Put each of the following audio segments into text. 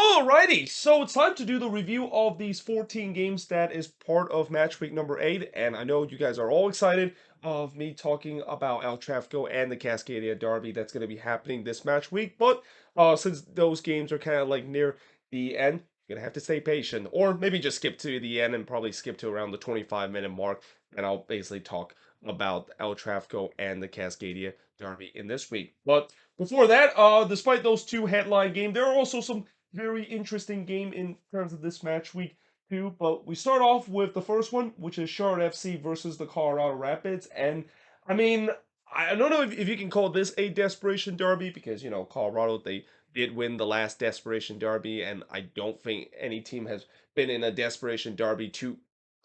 Alrighty, so it's time to do the review of these 14 games that is part of match week number 8, and I know you guys are all excited of me talking about El Tráfico and the Cascadia Derby that's going to be happening this match week, but since those games are kind of like near the end, you're going to have to stay patient, or maybe just skip to the end and probably skip to around the 25-minute mark, and I'll basically talk about El Tráfico and the Cascadia Derby in this week. But before that, despite those two headline games, there are also some very interesting game in terms of this match week too. But we start off with the first one, which is Charlotte FC versus the Colorado Rapids. And I mean, I don't know if you can call this a desperation derby because Colorado, they did win the last desperation derby, and I don't think any team has been in a desperation derby two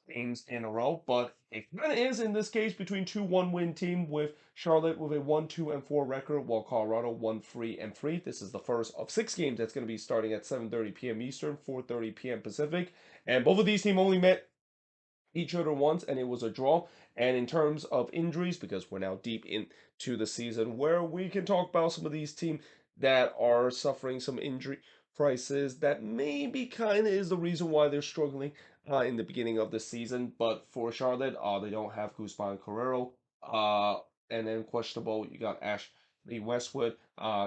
games in a row, but it kind of is in this case between two one-win team with Charlotte with a 1-2-4 record, while Colorado 1-3-3. This is the first of 6 games that's going to be starting at 7:30 p.m. Eastern, 4:30 p.m. Pacific, and both of these teams only met each other once, and it was a draw. And in terms of injuries, because we're now deep into the season where we can talk about some of these teams that are suffering some injury crisis, that maybe kind of is the reason why they're struggling in the beginning of the season. But for Charlotte, they don't have Guzman Carrero, and then questionable, you got Ashley Westwood,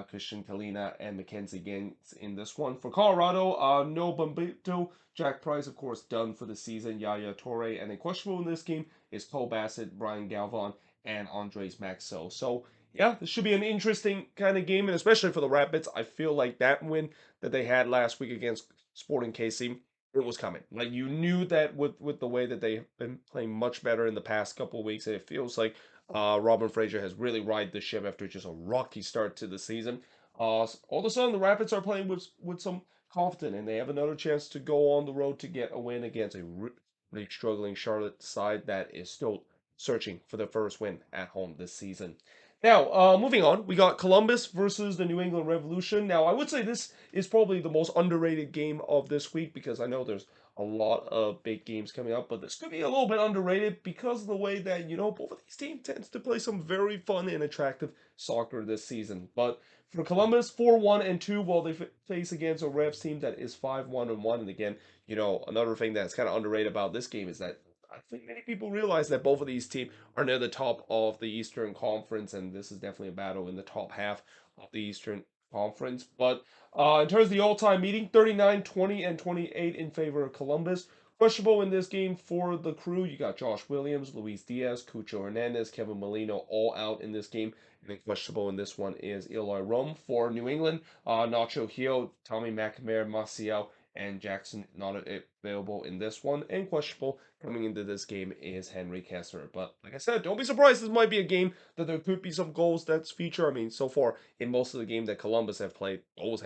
Christian Kalina, and Mackenzie Gaines in this one. For Colorado, no Bombito, Jack Price, of course, done for the season. Yaya Torre, and then questionable in this game is Cole Bassett, Brian Galvan, and Andres Maxo. So, yeah, this should be an interesting kind of game, and especially for the Rapids, I feel like that win that they had last week against Sporting KC, it was coming. Like, you knew that with the way that they've been playing much better in the past couple of weeks, and it feels like Robin Fraser has really ride the ship after just a rocky start to the season. All of a sudden, the Rapids are playing with some confidence, and they have another chance to go on the road to get a win against a really struggling Charlotte side that is still searching for their first win at home this season. Now, moving on, we got Columbus versus the New England Revolution. Now, I would say this is probably the most underrated game of this week because I know there's a lot of big games coming up, but this could be a little bit underrated because of the way that, both of these teams tends to play some very fun and attractive soccer this season. But for Columbus, 4-1-2, while they face against a Revs team that is 5-1-1. And again, another thing that's kind of underrated about this game is that I think many people realize that both of these teams are near the top of the Eastern Conference, and this is definitely a battle in the top half of the Eastern Conference. But in terms of the all-time meeting, 39, 20, and 28 in favor of Columbus. Questionable in this game for the crew, you got Josh Williams, Luis Diaz, Cucho Hernandez, Kevin Molino all out in this game. And then questionable in this one is Eloy Rome for New England. Nacho Hio, Tommy McNamara, Maciel, and Jackson not available in this one. And questionable coming into this game is Henry Kessler. But like I said, don't be surprised. This might be a game that there could be some goals that's feature. I mean, so far in most of the game that Columbus have played, goals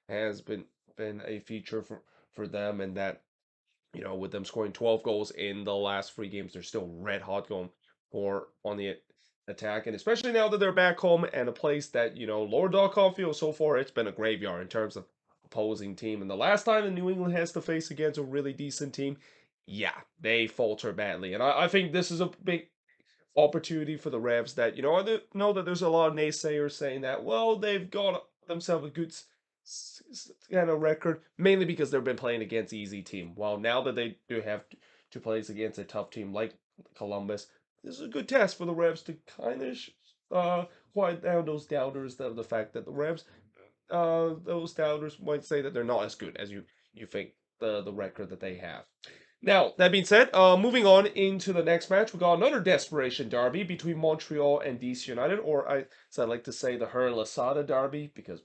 has been a feature for them, and that with them scoring 12 goals in the last 3 games, they're still red hot going for on the attack, and especially now that they're back home and a place that Lower Dog Caulfield, so far it's been a graveyard in terms of opposing team. And the last time the New England has to face against a really decent team, yeah, they falter badly. And I think this is a big opportunity for the Revs that, I know that there's a lot of naysayers saying that, well, they've got themselves a good kind of record, mainly because they've been playing against easy team. While now that they do have to play against a tough team like Columbus, this is a good test for the Revs to kind of quiet down those doubters of the fact that the Revs, those doubters might say that they're not as good as you think the record that they have. Now, that being said, moving on into the next match, we got another desperation derby between Montreal and DC United, or as I like to say, the Hearn Lasada derby, because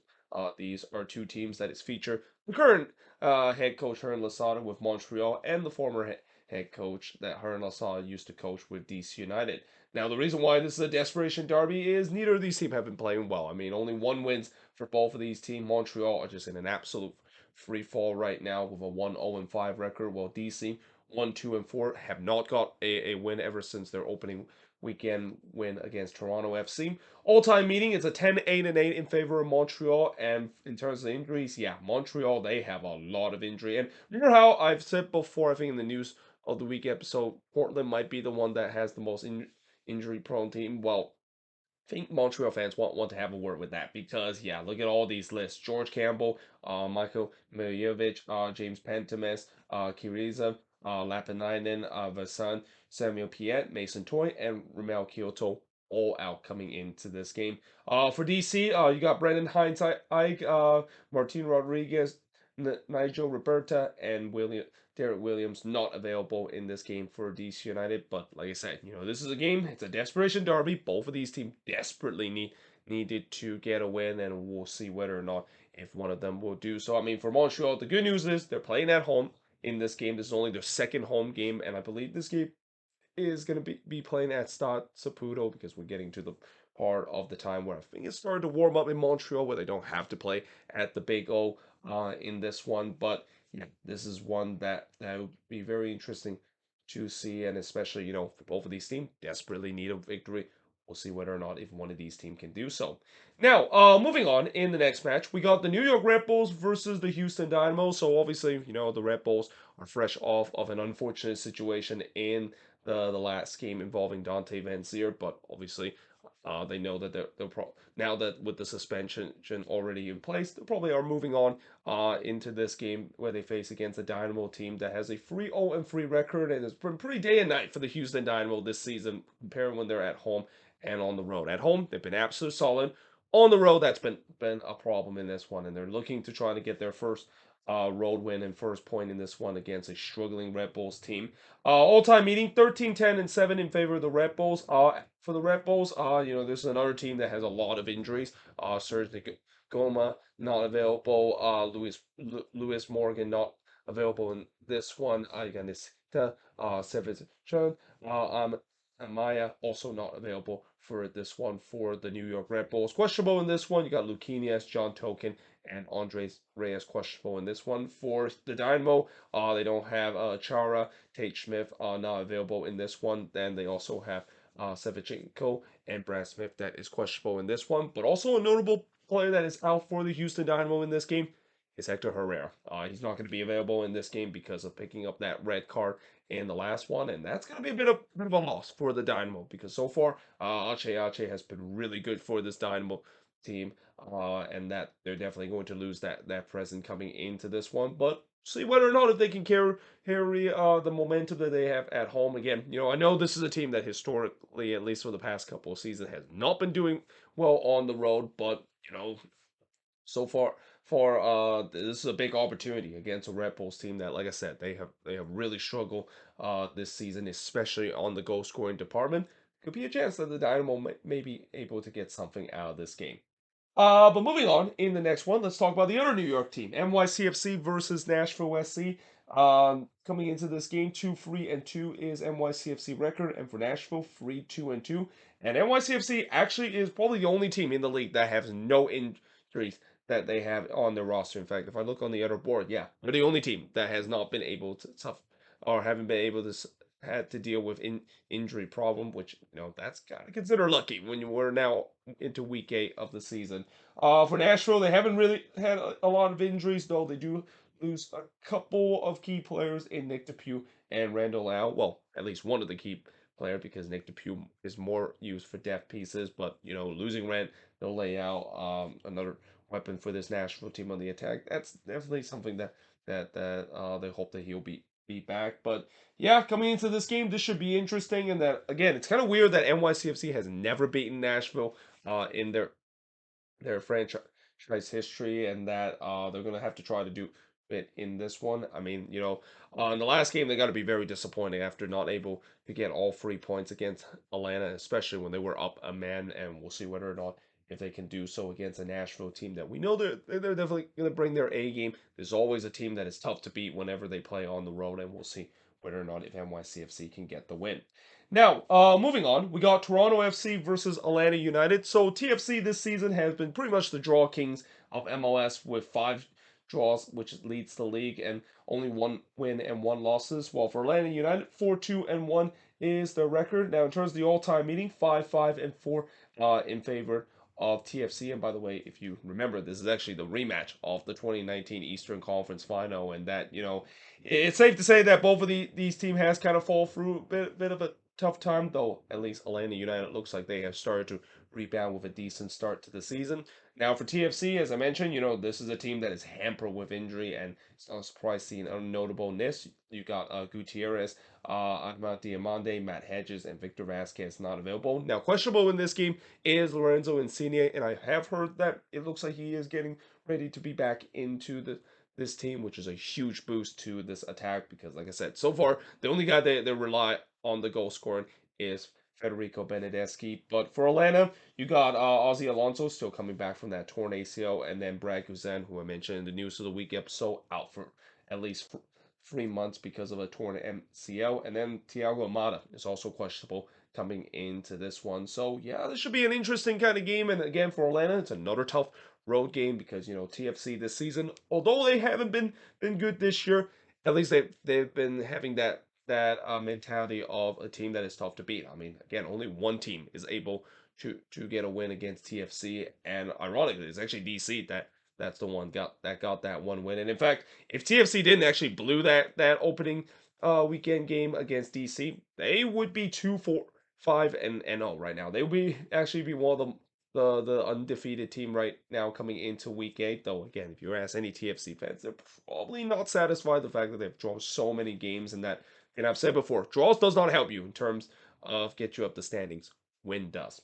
these are two teams that is feature the current head coach Hearn Lasada with Montreal and the former head coach that Hearn Lasada used to coach with DC United. Now, the reason why this is a desperation derby is neither of these teams have been playing well. I mean, only one wins for both of these teams. Montreal are just in an absolute free fall right now with a 1-0-5 record, while DC 1-2-4 have not got a win ever since their opening weekend win against Toronto FC. All-time meeting is a 10-8-8 in favor of Montreal, and in terms of injuries, yeah, Montreal, they have a lot of injury. And remember how I've said before, I think in the news of the week episode, Portland might be the one that has the most injury-prone team. Well, think Montreal fans want to have a word with that because yeah, look at all these lists: George Campbell, Michael Miljovic, James Pantemis, Kiriza, Lapinainen, Vasan, Samuel Piet, Mason Toy, and Ramel Kyoto all out coming into this game. For DC, you got Brendan Hines, Ike, Martin Rodriguez, Nigel Roberta, and Derek Williams not available in this game for DC United. But like I said, this is a game. It's a desperation derby. Both of these teams desperately needed to get a win, and we'll see whether or not if one of them will do so. I mean, for Montreal, the good news is they're playing at home in this game. This is only their second home game, and I believe this game is going to be playing at Stade Saputo because we're getting to the part of the time where I think it's starting to warm up in Montreal where they don't have to play at the Big O in this one. But yeah, this is one that would be very interesting to see, and especially for both of these teams desperately need a victory. We'll see whether or not if one of these teams can do so. Now, moving on in the next match, we got the New York Red Bulls versus the Houston Dynamo. So obviously, the Red Bulls are fresh off of an unfortunate situation in the last game involving Dante Van Zier, but obviously they know that they'll now that with the suspension already in place, they probably are moving on into this game where they face against a Dynamo team that has a 3-0-3 record and has been pretty day and night for the Houston Dynamo this season, comparing when they're at home and on the road. At home, they've been absolutely solid. On the road, that's been a problem in this one, and they're looking to try to get their first road win and first point in this one against a struggling Red Bulls team. All-time meeting 13-10-7 in favor of the Red Bulls. For the Red Bulls, this is another team that has a lot of injuries. Serge Goma not available. Lewis Morgan not available in this one. Aganisita Sevez Chun. Amaya also not available for this one for the New York Red Bulls. Questionable in this one, you got Lucchinias, John Token, and Andres Reyes questionable in this one. For the Dynamo, they don't have Chara, Tate Smith not available in this one. Then they also have Sevchenko and Brad Smith that is questionable in this one. But also a notable player that is out for the Houston Dynamo in this game is Hector Herrera. He's not going to be available in this game because of picking up that red card in the last one, and that's going to be a bit of a loss for the Dynamo because so far Ache has been really good for this Dynamo team, and that they're definitely going to lose that present coming into this one. But see whether or not if they can carry the momentum that they have at home. Again, I know this is a team that historically, at least for the past couple of seasons, has not been doing well on the road, but so far for this is a big opportunity against a Red Bulls team that, like I said, they have really struggled this season, especially on the goal scoring department. Could be a chance that the Dynamo may be able to get something out of this game. But moving on in the next one, let's talk about the other New York team, NYCFC versus Nashville SC. Coming into this game, 2-3-2 is NYCFC record, and for Nashville, 3-2-2. And NYCFC actually is probably the only team in the league that has no injuries that they have on their roster. In fact, if I look on the other board, yeah, they're the only team that has not been able to tough or haven't been able to had to deal with injury problem, which that's gotta consider lucky when you were now into week 8 of the season. For Nashville, they haven't really had a lot of injuries, though they do lose a couple of key players in Nick DePuy and Randall Lau. Well, at least one of the key player because Nick DePuy is more used for depth pieces, but losing Rand, they'll lay out another weapon for this Nashville team on the attack. That's definitely something that they hope that he'll be back. But yeah, coming into this game, this should be interesting. And that again, it's kind of weird that NYCFC has never beaten Nashville in their franchise history, and that they're gonna have to try to do it in this one. I mean, in the last game they got to be very disappointing after not able to get all 3 points against Atlanta, especially when they were up a man. And we'll see whether or not if they can do so against a Nashville team that we know they're definitely going to bring their A game. There's always a team that is tough to beat whenever they play on the road, and we'll see whether or not if NYCFC can get the win. Now, moving on, we got Toronto FC versus Atlanta United. So TFC this season has been pretty much the draw kings of MLS with 5 draws, which leads the league, and only 1 win and 1 losses. While for Atlanta United, 4-2-1 is their record. Now, in terms of the all-time meeting, 5-5-4 in favor of TFC. And by the way, if you remember, this is actually the rematch of the 2019 Eastern Conference Final, and that it's safe to say that both of these teams has kind of fall through a bit of a tough time, though at least Atlanta United looks like they have started to rebound with a decent start to the season. Now for TFC, as I mentioned, this is a team that is hampered with injury, and it's not a surprise seeing a notable miss. You got Gutierrez, Ahmad Diamande, Matt Hedges, and Victor Vasquez not available. Now questionable in this game is Lorenzo Insigne, and I have heard that it looks like he is getting ready to be back into this team, which is a huge boost to this attack because, like I said, so far the only guy they rely on the goal scoring is Federico Benedeschi. But for Atlanta, you got Ozzy Alonso still coming back from that torn ACL, and then Brad Guzan, who I mentioned in the News of the Week episode, out for at least 3 months because of a torn MCL. And then Thiago Almada is also questionable coming into this one. So yeah, this should be an interesting kind of game. And again, for Atlanta, it's another tough road game because TFC this season, although they haven't been good this year, at least they've been having that mentality of a team that is tough to beat. I mean, again, only one team is able to get a win against TFC, and ironically, it's actually DC that's the one that got that one win. And in fact, if TFC didn't actually blew that opening weekend game against DC, they would be 2-4-5-0 right now. They would actually be one of the undefeated team right now coming into week 8. Though again, if you ask any TFC fans, they're probably not satisfied with the fact that they've drawn so many games, and that, and I've said before, draws does not help you in terms of get you up the standings. Win does.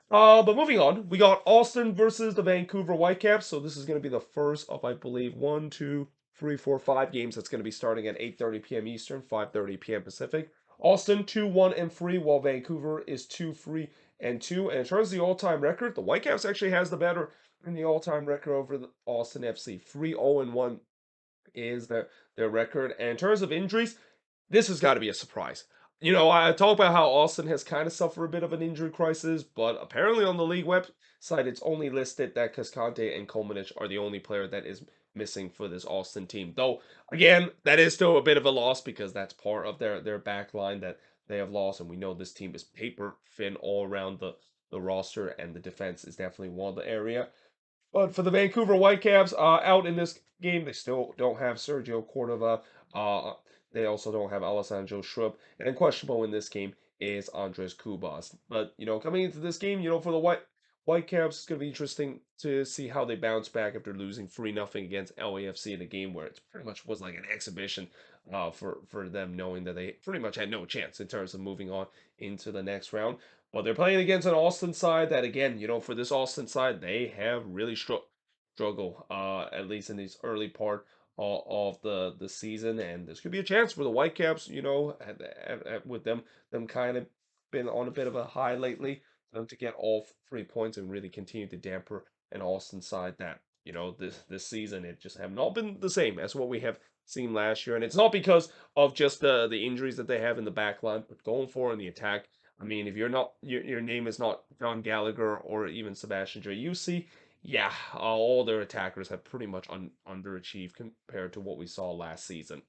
But moving on, we got Austin versus the Vancouver Whitecaps. So this is going to be the first of, I believe, 1, 2, 3, 4, 5 games that's going to be starting at 8:30 p.m. Eastern, 5:30 p.m. Pacific. Austin 2-1-3, while Vancouver is 2-3-2. And in terms of the all-time record, the Whitecaps actually has the better in the all-time record over the Austin FC. 3-0-1 is their record. And in terms of injuries, this has got to be a surprise. I talk about how Austin has kind of suffered a bit of an injury crisis, but apparently on the league website, it's only listed that Cascante and Kolmanich are the only player that is missing for this Austin team. Though, again, that is still a bit of a loss because that's part of their back line that they have lost, and we know this team is paper thin all around the roster, and the defense is definitely one of the area. But for the Vancouver Whitecaps, out in this game, they still don't have Sergio Cordova. They also don't have Alessandro Schrupp. And then questionable in this game is Andres Kubas. But, coming into this game, for the Whitecaps, it's going to be interesting to see how they bounce back after losing 3-0 against LAFC in a game where it pretty much was like an exhibition for them, knowing that they pretty much had no chance in terms of moving on into the next round. But they're playing against an Austin side that, again, for this Austin side, they have really struggled, at least in this early part of the season. And this could be a chance for the Whitecaps, with them kind of been on a bit of a high lately, them to get all 3 points and really continue to damper an Austin side that, this season, it just have not been the same as what we have seen last year. And it's not because of just the injuries that they have in the back line, but going forward in the attack. I mean, if you're not your name is not John Gallagher or even Sebastian Driussi, yeah, all their attackers have pretty much underachieved compared to what we saw last season.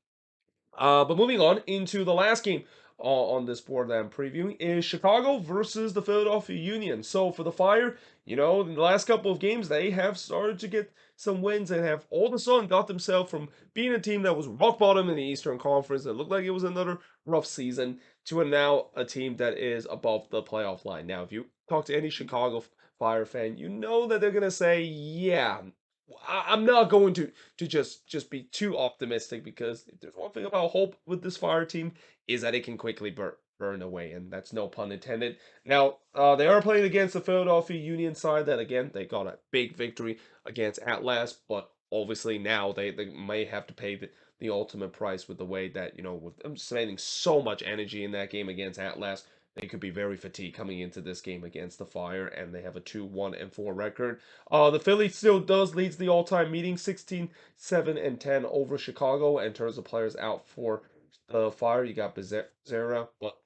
But moving on into the last game on this board that I'm previewing is Chicago versus the Philadelphia Union. So for the Fire, in the last couple of games, they have started to get some wins and have all of a sudden got themselves from being a team that was rock bottom in the Eastern Conference that looked like it was another rough season to now a team that is above the playoff line. Now, if you talk to any Chicago Fire fan, you know that they're going to say, yeah, I'm not going to just be too optimistic, because if there's one thing about hope with this Fire team is that it can quickly burn away, and that's no pun intended. Now, they are playing against the Philadelphia Union side that, again, they got a big victory against Atlas, but obviously now they may have to pay the ultimate price with the way that, with them spending so much energy in that game against Atlas, they could be very fatigued coming into this game against the Fire, and they have a 2-1-4 record. The Philly still does leads the all-time meeting, 16-7-10 over Chicago. In terms of players out for the Fire, you got Becerra, but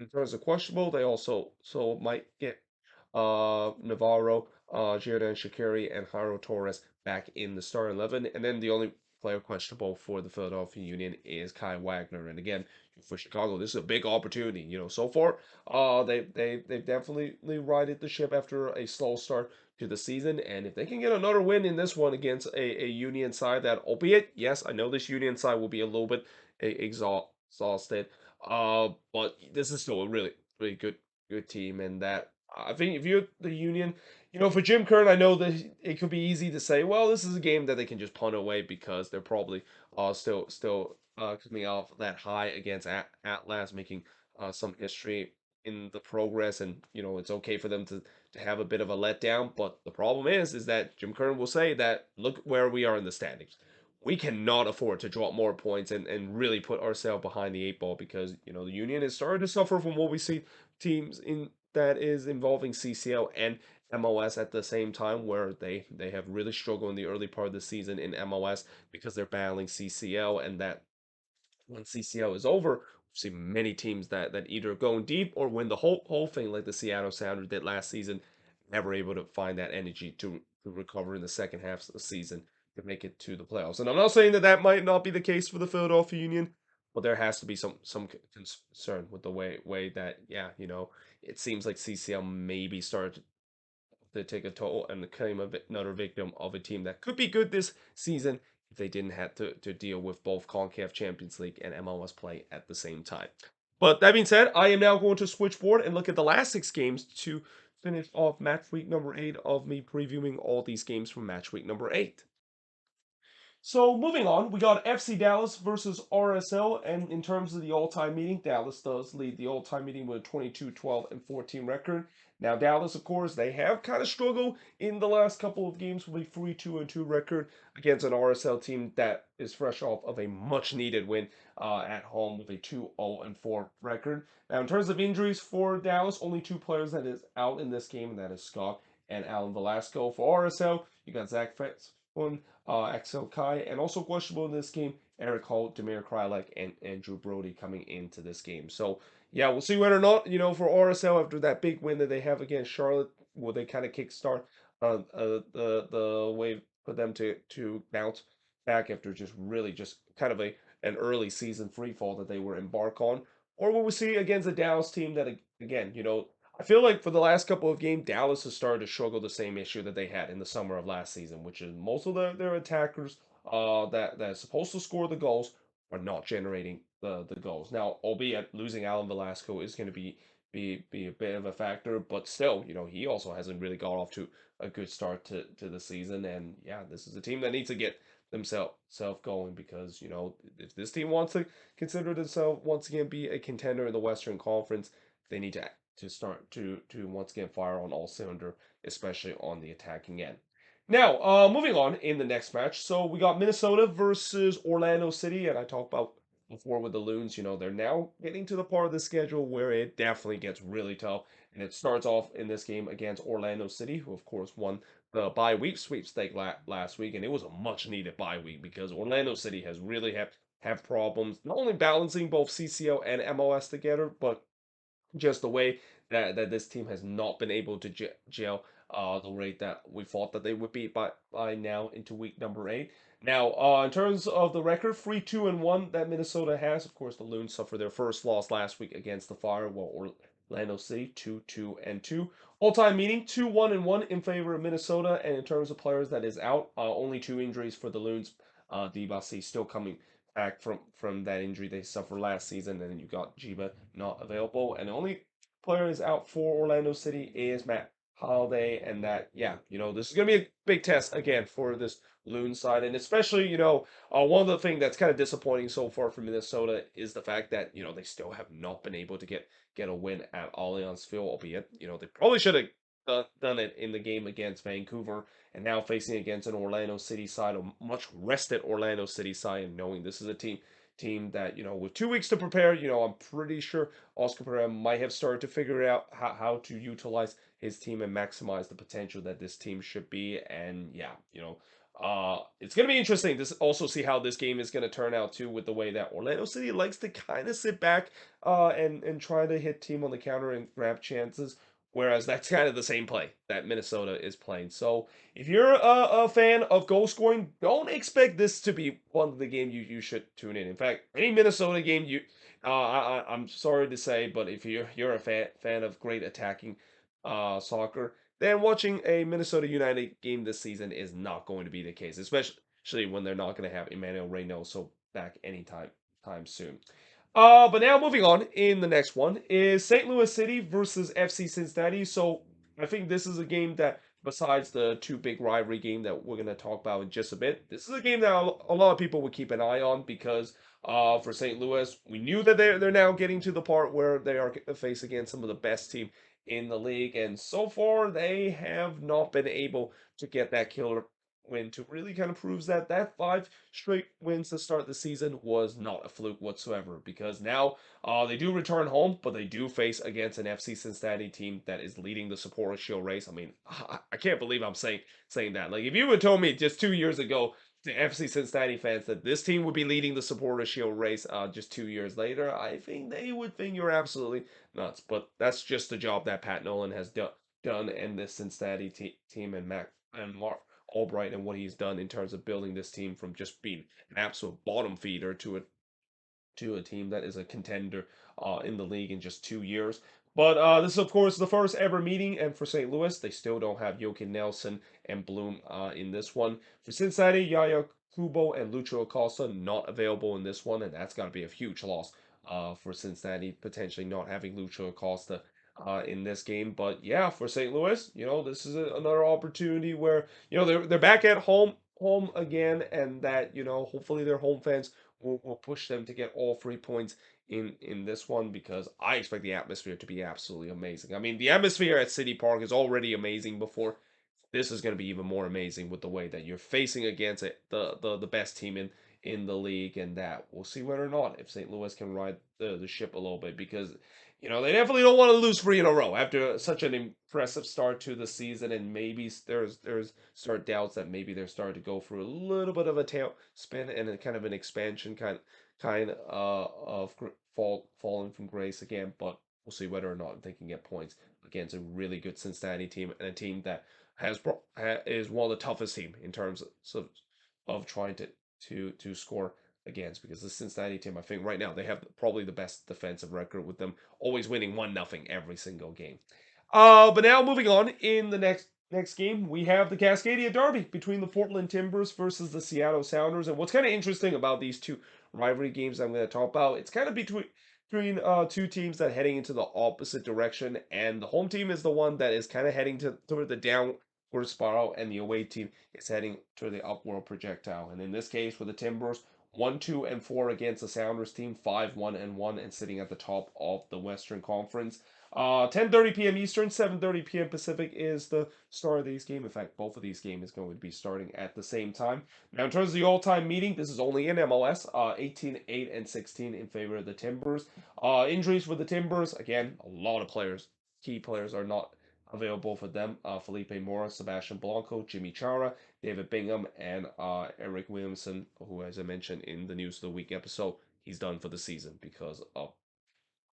in terms of questionable, they also might get Navarro, Jordan Shaqiri, and Jairo Torres back in the starting 11. And then the only player questionable for the Philadelphia Union is Kai Wagner. And again, for Chicago, this is a big opportunity. So far, they've definitely righted the ship after a slow start to the season. And if they can get another win in this one against a Union side that, albeit, yes, I know this Union side will be a little bit exhausted, but this is still a really, really good team, and that I think if you're the Union, for Jim Kern, I know that it could be easy to say, well, this is a game that they can just punt away because they're probably still coming off that high against Atlas, making some history in the progress, and it's okay for them to have a bit of a letdown. But the problem is that Jim Kern will say that look where we are in the standings. We cannot afford to drop more points and really put ourselves behind the eight ball because the Union is starting to suffer from what we see teams in that is involving CCL and MLS at the same time, where they have really struggled in the early part of the season in MLS because they're battling CCL, and that when CCL is over, we've seen many teams that either going deep or win the whole thing, like the Seattle Sounders did last season, never able to find that energy to recover in the second half of the season to make it to the playoffs. And I'm not saying that that might not be the case for the Philadelphia Union, but there has to be some concern with the way that it seems like CCL maybe started to take a toll and become another victim of a team that could be good this season if they didn't have to deal with both CONCACAF Champions League and MLS play at the same time. But that being said, I am now going to switch forward and look at the last 6 games to finish off match week number 8 of me previewing all these games from match week number 8. So moving on, we got FC Dallas versus RSL, and in terms of the all-time meeting, Dallas does lead the all-time meeting with a 22, 12, and 14 record. Now Dallas, of course, they have kind of struggled in the last couple of games with a 3-2 and 2 record against an RSL team that is fresh off of a much-needed win at home with a 2-0 and 4 record. Now in terms of injuries for Dallas, only 2 players that is out in this game, and that is Scott and Alan Velasco. For RSL, you got Zach Fetz, Axel Kai, and also questionable in this game, Eric Holt, Demir Krylak, and Andrew Brody coming into this game. So, yeah, we'll see whether or not, for RSL after that big win that they have against Charlotte, will they kind of kickstart the way for them to bounce back after just kind of an early season free fall that they were embarked on, or will we see against a Dallas team that again, I feel like for the last couple of games, Dallas has started to struggle the same issue that they had in the summer of last season, which is most of their attackers that are supposed to score the goals are not generating the goals. Now, albeit losing Alan Velasco is going to be a bit of a factor, but still, he also hasn't really got off to a good start to the season. And yeah, this is a team that needs to get themselves self going because if this team wants to consider themselves once again be a contender in the Western Conference, they need to start to once again fire on all cylinder, especially on the attacking end. Now, moving on in the next match. So we got Minnesota versus Orlando City, and I talked about before with the Loons. They're now getting to the part of the schedule where it definitely gets really tough, and it starts off in this game against Orlando City, who of course won the bye week sweepstake last week, and it was a much needed bye week because Orlando City has really have problems not only balancing both CCL and MLS together, but just the way that this team has not been able to gel the rate that we thought that they would be by now into week number 8. Now, in terms of the record, 3-2-1 that Minnesota has, of course, the Loons suffered their first loss last week against the Fire, while Orlando City 2-2-2. All-time meeting 2-1-1 in favor of Minnesota, and in terms of players that is out, only 2 injuries for the Loons. Dibasi still coming back from that injury they suffered last season, and then you got Jiba not available, and the only player is out for Orlando City is Matt Holiday, and that this is gonna be a big test again for this Loon side, and especially one of the things that's kind of disappointing so far for Minnesota is the fact that they still have not been able to get a win at Allianz Field, albeit they probably should have done it in the game against Vancouver, and now facing against an Orlando City side, a much rested Orlando City side, and knowing this is a team that with 2 weeks to prepare, I'm pretty sure Oscar Pereira might have started to figure out how to utilize his team and maximize the potential that this team should be. And yeah, it's gonna be interesting to also see how this game is gonna turn out too, with the way that Orlando City likes to kind of sit back and try to hit team on the counter and grab chances. Whereas that's kind of the same play that Minnesota is playing. So if you're a fan of goal scoring, don't expect this to be one of the game you should tune in. In fact, any Minnesota game I'm sorry to say, but if you're a fan of great attacking soccer, then watching a Minnesota United game this season is not going to be the case, especially when they're not going to have Emmanuel Reynoso back anytime soon. But now moving on in the next one is St. Louis City versus FC Cincinnati. So I think this is a game that, besides the two big rivalry game that we're going to talk about in just a bit, this is a game that a lot of people would keep an eye on because for St. Louis, we knew that they're now getting to the part where they are face against some of the best team in the league, and so far they have not been able to get that killer win to really kind of proves that that five straight wins to start the season was not a fluke whatsoever, because now they do return home, but they do face against an FC Cincinnati team that is leading the Supporters Shield race. I mean, I can't believe I'm saying that. Like, if you had told me just 2 years ago, to FC Cincinnati fans, that this team would be leading the Supporters Shield race just 2 years later, I think they would think you're absolutely nuts. But that's just the job that Pat Nolan has done in this Cincinnati team, and Mac and Mark Albright, and what he's done in terms of building this team from just being an absolute bottom feeder to a team that is a contender in the league in just 2 years. But this is, of course, the first ever meeting, and for St. Louis, they still don't have Joakim Nelson and Bloom in this one. For Cincinnati, Yaya Kubo and Lucho Acosta not available in this one, and that's got to be a huge loss for Cincinnati, potentially not having Lucho Acosta in this game. But yeah, for St. Louis, this is another opportunity where they're back at home again, and that hopefully their home fans will push them to get all 3 points in this one, because I expect the atmosphere to be absolutely amazing. I mean, the atmosphere at City Park is already amazing before. This is going to be even more amazing with the way that you're facing against the best team in the league, and that we'll see whether or not if St. Louis can ride the ship a little bit, because they definitely don't want to lose three in a row after such an impressive start to the season, and maybe there's start doubts that maybe they're starting to go through a little bit of a tailspin and a kind of an expansion kind of falling from grace again. But we'll see whether or not they can get points against a really good Cincinnati team, and a team that is one of the toughest team in terms of trying to score against, because the Cincinnati team, I think right now they have probably the best defensive record, with them always winning 1-0 every single game. But now moving on in the next game, we have the Cascadia Derby between the Portland Timbers versus the Seattle Sounders. And what's kind of interesting about these two rivalry games I'm going to talk about, it's kind of between two teams that are heading into the opposite direction, and the home team is the one that is kind of heading toward the downward spiral, and the away team is heading to the upward projectile. And in this case, for the Timbers, 1-2-4 against the Sounders team, 5-1-1, and sitting at the top of the Western Conference. 10:30 p.m. Eastern, 7:30 p.m. Pacific is the start of these games. In fact, both of these games is going to be starting at the same time. Now, in terms of the all-time meeting, this is only in MLS. 18, 8, and 16 in favor of the Timbers. Injuries for the Timbers, again, a lot of players, key players, are not available for them. Felipe Mora, Sebastian Blanco, Jimmy Chara, David Bingham, and Eric Williamson, who, as I mentioned in the News of the Week episode, he's done for the season because of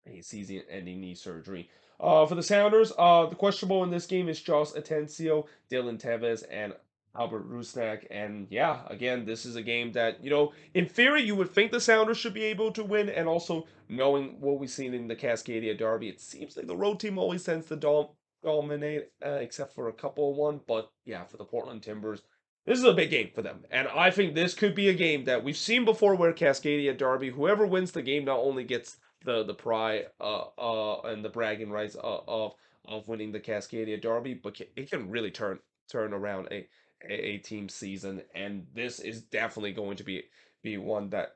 a season-ending knee surgery. For the Sounders, the questionable in this game is Josh Atencio, Dylan Tevez, and Albert Rusnak. And yeah, again, this is a game that, in theory, you would think the Sounders should be able to win. And also, knowing what we've seen in the Cascadia Derby, it seems like the road team always tends to dominate, except for a couple of one. But yeah, for the Portland Timbers, this is a big game for them. And I think this could be a game that we've seen before, where Cascadia Derby, whoever wins the game not only gets the pride and the bragging rights of winning the Cascadia Derby, but it can really turn around a team season. And this is definitely going to be one that,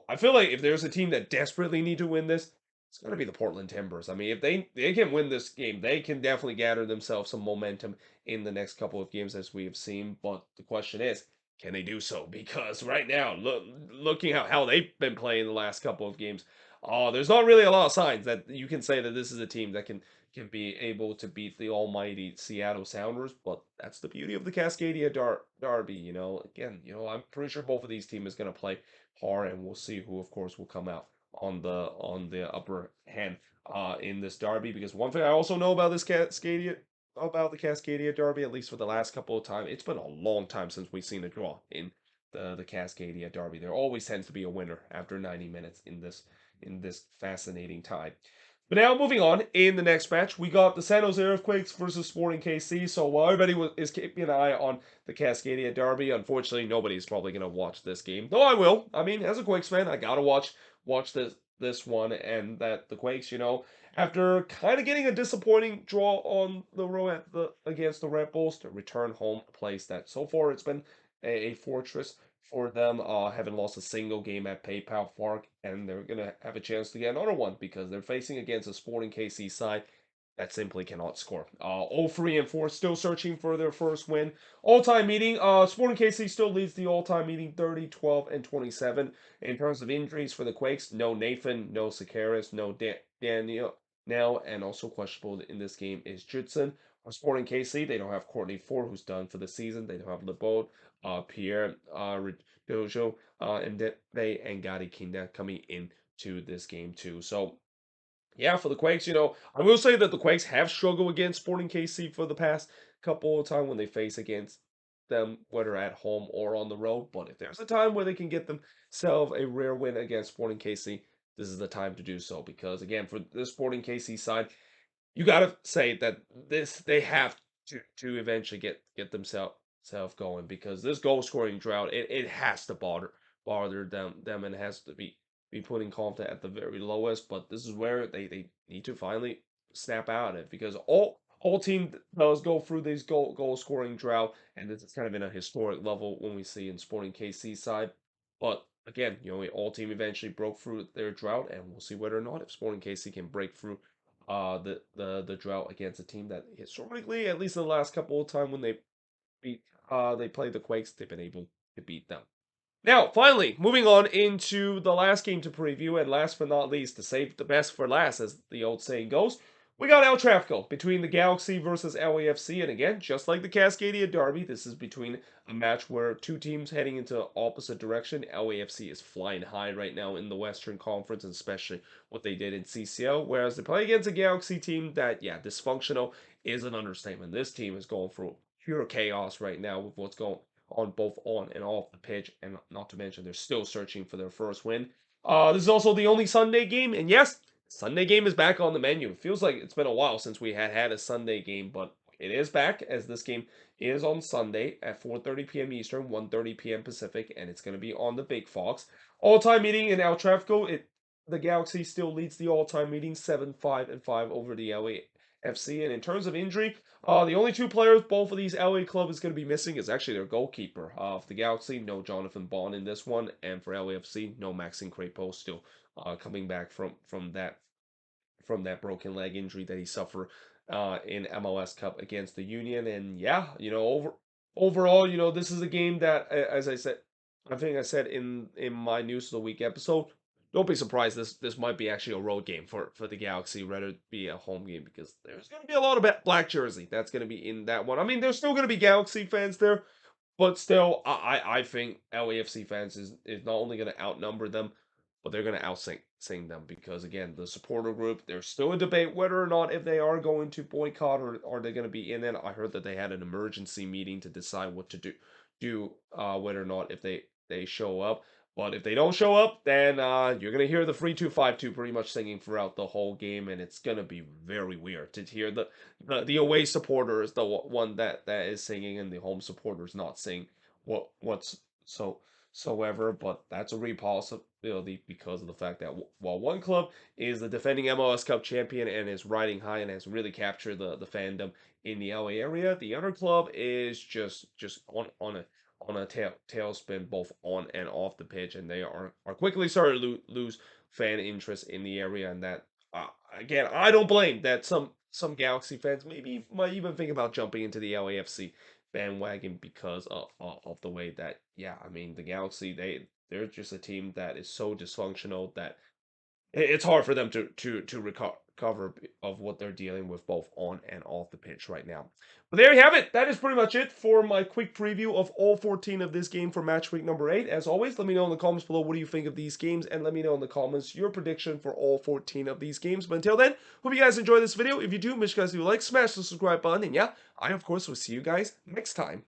I feel like if there's a team that desperately need to win this, it's going to be the Portland Timbers. I mean, if they can win this game, they can definitely gather themselves some momentum in the next couple of games, as we have seen. But the question is, can they do so? Because right now, looking at how they've been playing the last couple of games, there's not really a lot of signs that you can say that this is a team that can be able to beat the almighty Seattle Sounders. But that's the beauty of the Cascadia Derby. Again, I'm pretty sure both of these teams is going to play hard, and we'll see who, of course, will come out on the upper hand in this derby. Because one thing I also know about the Cascadia Derby, at least for the last couple of times, it's been a long time since we've seen a draw in the Cascadia Derby. There always tends to be a winner after 90 minutes in this fascinating tie. But now moving on, in the next match, we got the San Jose Earthquakes versus Sporting KC. So while everybody is keeping an eye on the Cascadia Derby, unfortunately, nobody's probably going to watch this game. Though I will. I mean, as a Quakes fan, I got to watch this one, and that the Quakes, after kind of getting a disappointing draw on the road against the Red Bulls, to return home, a place that so far it's been a fortress for them. Haven't lost a single game at PayPal Park, and they're gonna have a chance to get another one because they're facing against a Sporting KC side that simply cannot score. 0-3-4, still searching for their first win. All-time meeting, Sporting KC still leads the all-time meeting 30, 12, and 27. In terms of injuries for the Quakes, no Nathan, no Sakaris, no Daniel now, and also questionable in this game is Judson. Sporting KC, they don't have Courtney Ford, who's done for the season. They don't have LeBeau, Pierre, Dojo, and they and Gadi Kinda coming into this game too. So yeah, for the Quakes, I will say that the Quakes have struggled against Sporting KC for the past couple of times when they face against them, whether at home or on the road. But if there's a time where they can get themselves a rare win against Sporting KC, this is the time to do so. Because again, for this Sporting KC side, you got to say that they have to eventually get themselves going because this goal scoring drought it has to bother them and has to be putting confidence at the very lowest. But this is where they need to finally snap out of it because all team does go through these goal scoring drought, and this is kind of in a historic level when we see in Sporting KC side. But again, all team eventually broke through their drought, and we'll see whether or not if Sporting KC can break through the drought against a team that historically, at least in the last couple of times when beat they played the Quakes, they've been able to beat them. Now, finally, moving on into the last game to preview, and last but not least, to save the best for last, as the old saying goes, we got El Trafico between the Galaxy versus LAFC, and again, just like the Cascadia Derby, this is between a match where two teams heading into opposite direction. LAFC is flying high right now in the Western Conference, and especially what they did in CCL, whereas they play against a Galaxy team that, yeah, dysfunctional is an understatement. This team is going through pure chaos right now with what's going on both on and off the pitch, and not to mention they're still searching for their first win. This is also the only Sunday game, and yes, Sunday game is back on the menu. It feels like it's been a while since we had a Sunday game, but it is back as this game is on Sunday at 4:30 p.m. Eastern, 1:30 p.m. Pacific, and it's going to be on the Big Fox. All-time meeting in El Trafico. The Galaxy still leads the all-time meeting 7-5-5 over the LAFC. And in terms of injury, the only two players both of these LA club is going to be missing is actually their goalkeeper. For the Galaxy, no Jonathan Bond in this one, and for LAFC, no Maxime Crepeau still coming back from that broken leg injury that he suffered in MLS Cup against the Union. And yeah, overall, this is a game that, as I said, I think I said in my News of the Week episode, don't be surprised this might be actually a road game for the Galaxy rather than be a home game because there's going to be a lot of black jersey that's going to be in that one. I mean, there's still going to be Galaxy fans there, but still, I think LAFC fans is not only going to outnumber them, but they're going to sing them because again, the supporter group, there's still a debate whether or not if they are going to boycott or are they going to be in it. I heard that they had an emergency meeting to decide what to do whether or not if they show up. But if they don't show up, then you're gonna hear the 3252 pretty much singing throughout the whole game, and it's gonna be very weird to hear the away supporter is the one that is singing, and the home supporters not singing whatsoever. But that's a real possibility because of the fact that while one club is the defending MLS Cup champion and is riding high and has really captured the fandom in the LA area, the other club is just on a tailspin both on and off the pitch, and they are quickly starting to lose fan interest in the area. And that again, I don't blame that some Galaxy fans maybe might even think about jumping into the LAFC bandwagon because of the way that, yeah, I mean, the Galaxy, they're just a team that is so dysfunctional that it's hard for them to recover of what they're dealing with both on and off the pitch right now. But there you have it. That is pretty much it for my quick preview of all 14 of this game for match week number 8. As always, let me know in the comments below what do you think of these games, and let me know in the comments your prediction for all 14 of these games. But until then, hope you guys enjoy this video. If you do, make sure you guys do like, smash the subscribe button, and yeah, I of course will see you guys next time.